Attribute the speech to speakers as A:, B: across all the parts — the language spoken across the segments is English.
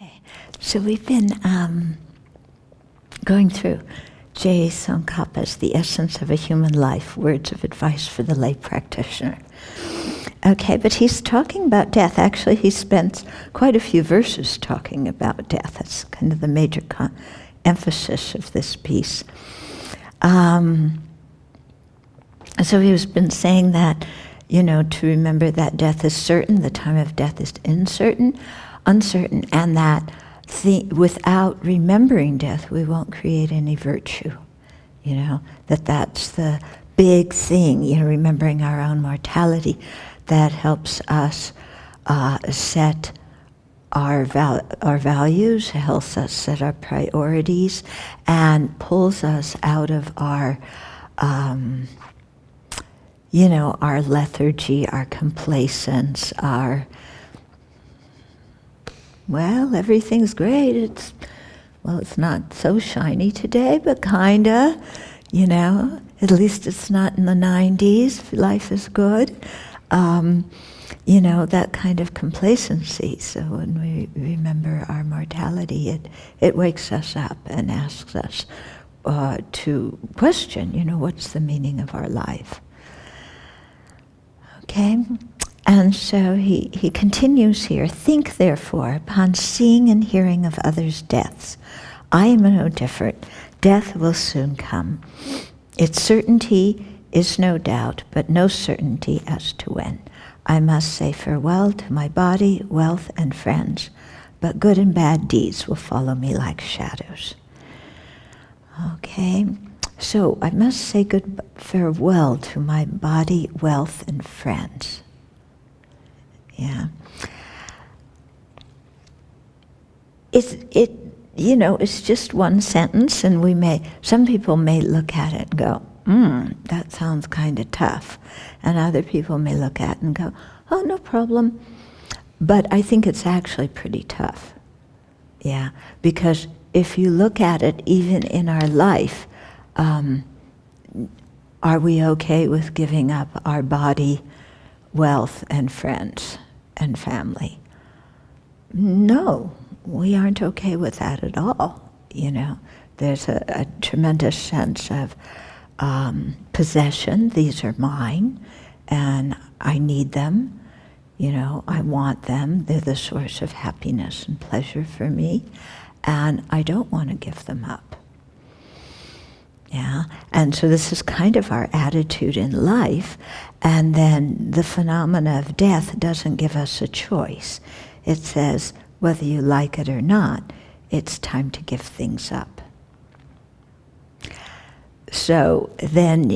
A: Okay. So we've been going through J. Tsongkhapa's The Essence of a Human Life, Words of Advice for the Lay Practitioner. Okay, but he's talking about death. Actually, he spends quite a few verses talking about death. That's kind of the major emphasis of this piece. So he's been saying that, to remember that death is certain, the time of death is uncertain, and that without remembering death, we won't create any virtue. That's the big thing, remembering our own mortality, that helps us set our values, helps us set our priorities, and pulls us out of our lethargy, our complacence, everything's great. It's not so shiny today, but kinda, at least it's not in the 90s. Life is good. That kind of complacency. So when we remember our mortality, it wakes us up and asks us to question, what's the meaning of our life? Okay? And so he continues here, think therefore upon seeing and hearing of others' deaths. I am no different. Death will soon come. Its certainty is no doubt, but no certainty as to when. I must say farewell to my body, wealth, and friends, but good and bad deeds will follow me like shadows. Okay, so I must say farewell to my body, wealth, and friends. Yeah. It's just one sentence, and some people may look at it and go, that sounds kind of tough. And other people may look at it and go, oh, no problem. But I think it's actually pretty tough. Yeah, because if you look at it, even in our life, are we okay with giving up our body, wealth, and friends and family? No, we aren't okay with that at all. There's a tremendous sense of possession. These are mine, and I need them. I want them. They're the source of happiness and pleasure for me, and I don't want to give them up. Yeah, and so this is kind of our attitude in life, and then the phenomena of death doesn't give us a choice. It says, whether you like it or not, it's time to give things up. So then,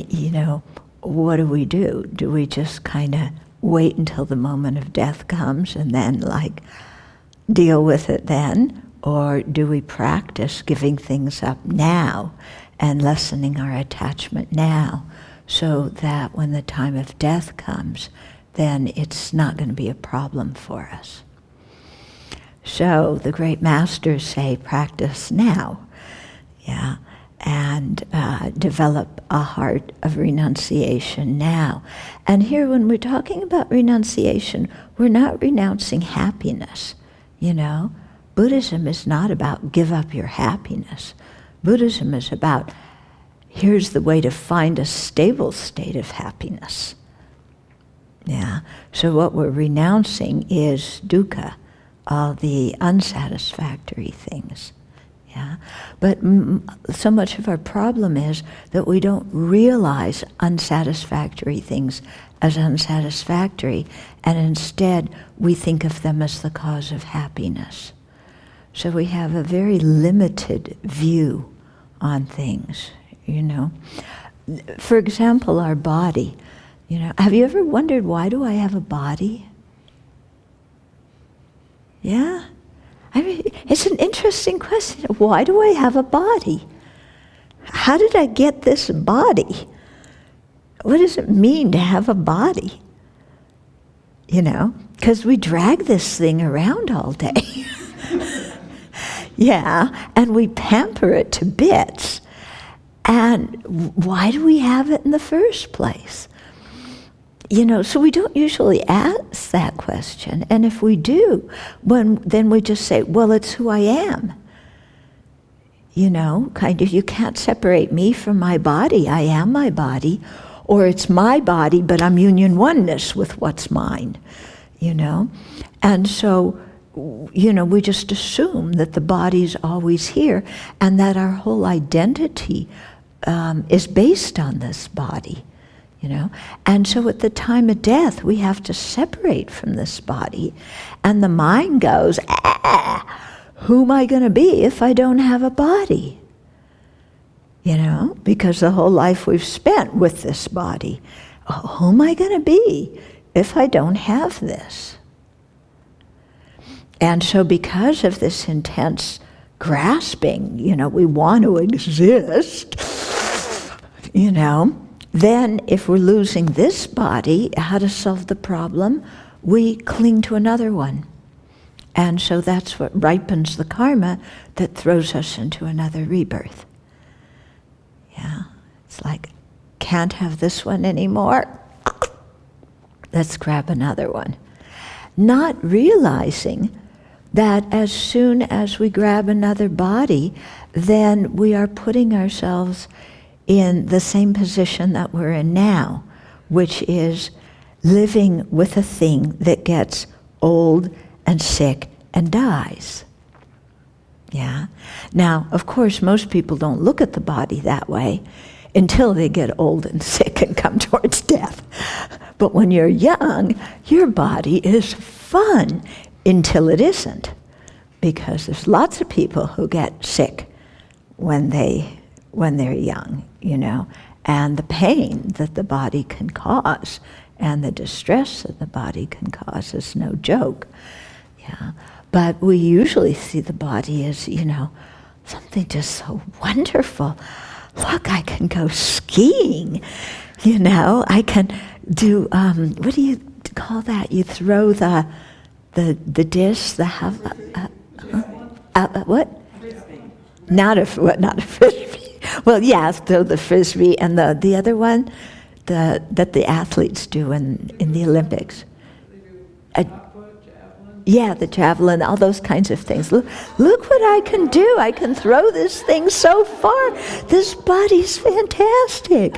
A: what do? Do we just kind of wait until the moment of death comes and then deal with it then? Or do we practice giving things up now and lessening our attachment now, so that when the time of death comes, then it's not going to be a problem for us? So the great masters say, practice now, yeah, and develop a heart of renunciation now. And here, when we're talking about renunciation, we're not renouncing happiness, Buddhism is not about give up your happiness. Buddhism is about, here's the way to find a stable state of happiness. Yeah. So what we're renouncing is dukkha, all the unsatisfactory things. Yeah. But so much of our problem is that we don't realize unsatisfactory things as unsatisfactory, and instead we think of them as the cause of happiness. So we have a very limited view on things, For example, our body. Have you ever wondered, why do I have a body? Yeah? It's an interesting question. Why do I have a body? How did I get this body? What does it mean to have a body? Because we drag this thing around all day. Yeah, and we pamper it to bits. And why do we have it in the first place? so we don't usually ask that question. And if we do, then we just say, well, it's who I am. Kind of, you can't separate me from my body. I am my body. Or it's my body, but I'm union oneness with what's mine. And so, we just assume that the body's always here and that our whole identity is based on this body. And so at the time of death, we have to separate from this body, and the mind goes, who am I going to be if I don't have a body? Because the whole life we've spent with this body. Who am I going to be if I don't have this? And so because of this intense grasping, we want to exist, then if we're losing this body, how to solve the problem? We cling to another one. And so that's what ripens the karma that throws us into another rebirth. Yeah, it's like, can't have this one anymore. Let's grab another one. Not realizing that as soon as we grab another body, then we are putting ourselves in the same position that we're in now, which is living with a thing that gets old and sick and dies. Yeah. Now, of course, most people don't look at the body that way until they get old and sick and come towards death. But when you're young, your body is fun until it isn't, because there's lots of people who get sick when they're young, and the pain that the body can cause and the distress that the body can cause is no joke. Yeah. But we usually see the body as, something just so wonderful. Look, I can go skiing. I can do, what do you call that? You throw the disc, what?
B: Frisbee.
A: Not a frisbee. Well, yeah, throw the frisbee, and the other one that the athletes do in the Olympics. Yeah, the javelin, all those kinds of things. Look what I can do. I can throw this thing so far. This body's fantastic.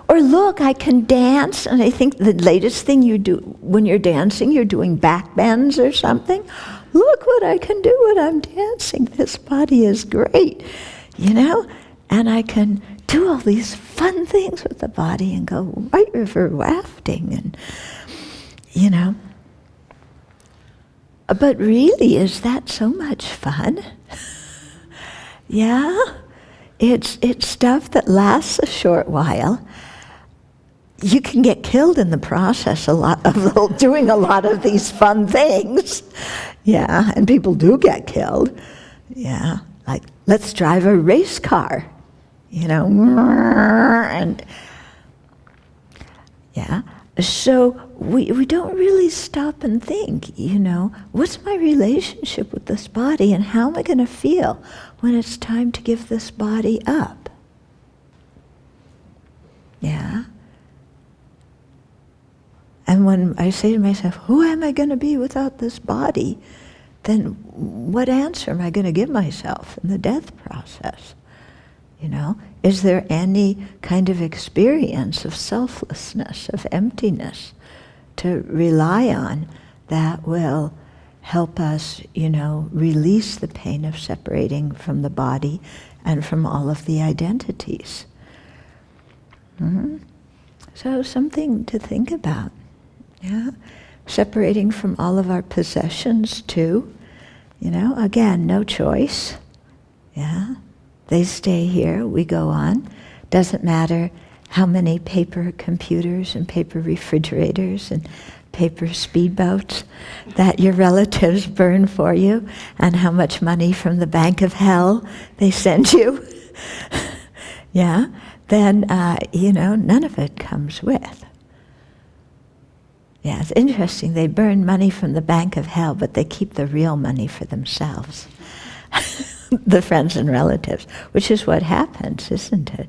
A: Or look, I can dance. And I think the latest thing you do when you're dancing, you're doing back bends or something. Look what I can do when I'm dancing. This body is great, And I can do all these fun things with the body and go white river rafting and, But really, is that so much fun? Yeah? It's stuff that lasts a short while. You can get killed in the process doing a lot of these fun things. Yeah, and people do get killed. Yeah, like, let's drive a race car. And yeah. So we don't really stop and think, what's my relationship with this body and how am I going to feel when it's time to give this body up? Yeah. And when I say to myself, who am I going to be without this body? Then what answer am I going to give myself in the death process? Is there any kind of experience of selflessness, of emptiness to rely on that will help us, release the pain of separating from the body and from all of the identities? Mm-hmm. So something to think about. Yeah, separating from all of our possessions too. Again, no choice. Yeah. They stay here, we go on. Doesn't matter how many paper computers and paper refrigerators and paper speedboats that your relatives burn for you, and how much money from the bank of hell they send you. Yeah, then, none of it comes with. Yeah, it's interesting. They burn money from the bank of hell, but they keep the real money for themselves. The friends and relatives, which is what happens, isn't it?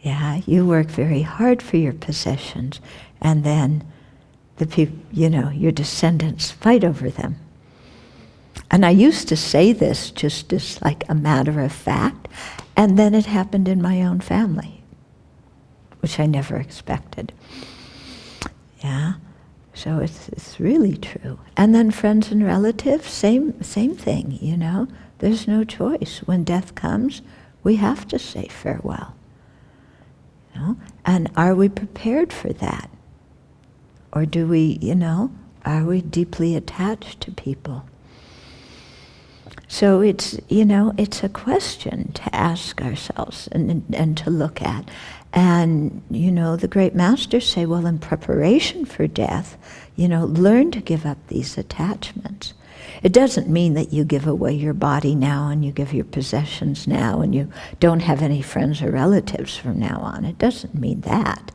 A: Yeah, you work very hard for your possessions, And then the people, your descendants fight over them. And I used to say this just as like a matter of fact, and then it happened in my own family, which I never expected. Yeah, so it's really true. And then friends and relatives, same thing, There's no choice. When death comes, we have to say farewell. And are we prepared for that? Or do we, are we deeply attached to people? So it's a question to ask ourselves and to look at. And, the great masters say, well, in preparation for death, learn to give up these attachments. It doesn't mean that you give away your body now and you give your possessions now and you don't have any friends or relatives from now on. It doesn't mean that.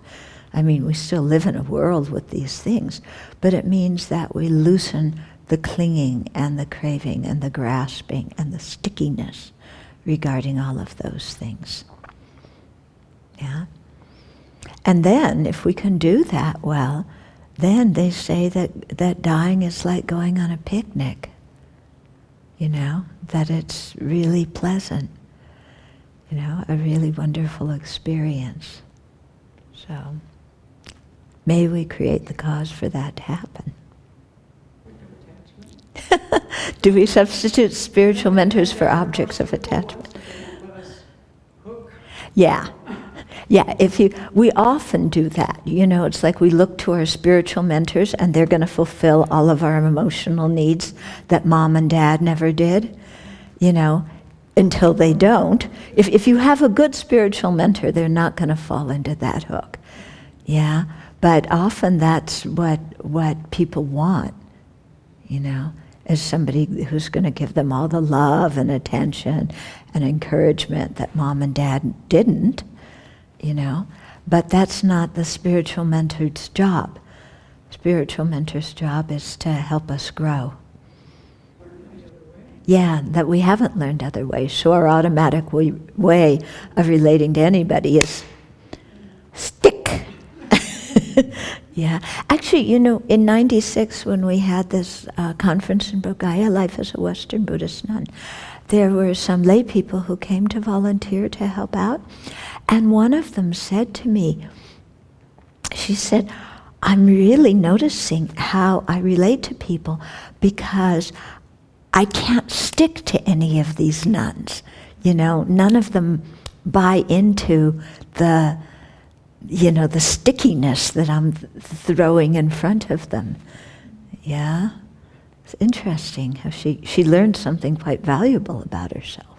A: I mean, we still live in a world with these things, but it means that we loosen the clinging and the craving and the grasping and the stickiness regarding all of those things. Yeah? And then, if we can do that well, then they say that dying is like going on a picnic, that it's really pleasant, a really wonderful experience. So, may we create the cause for that to happen. Do we substitute spiritual mentors for objects of attachment? Yeah. Yeah, we often do that. It's like we look to our spiritual mentors and they're going to fulfill all of our emotional needs that mom and dad never did, until they don't. If you have a good spiritual mentor, they're not going to fall into that hook. Yeah, but often that's what people want, as somebody who's going to give them all the love and attention and encouragement that mom and dad didn't. But that's not the spiritual mentor's job. Spiritual mentor's job is to help us grow. Yeah, that we haven't learned other ways. So our automatic way of relating to anybody is stick. Yeah. Actually, in 96 when we had this conference in Bodhgaya, Life as a Western Buddhist Nun, there were some lay people who came to volunteer to help out. And one of them said to me, she said, I'm really noticing how I relate to people because I can't stick to any of these nuns. None of them buy into the stickiness that I'm throwing in front of them. Yeah? It's interesting how she learned something quite valuable about herself.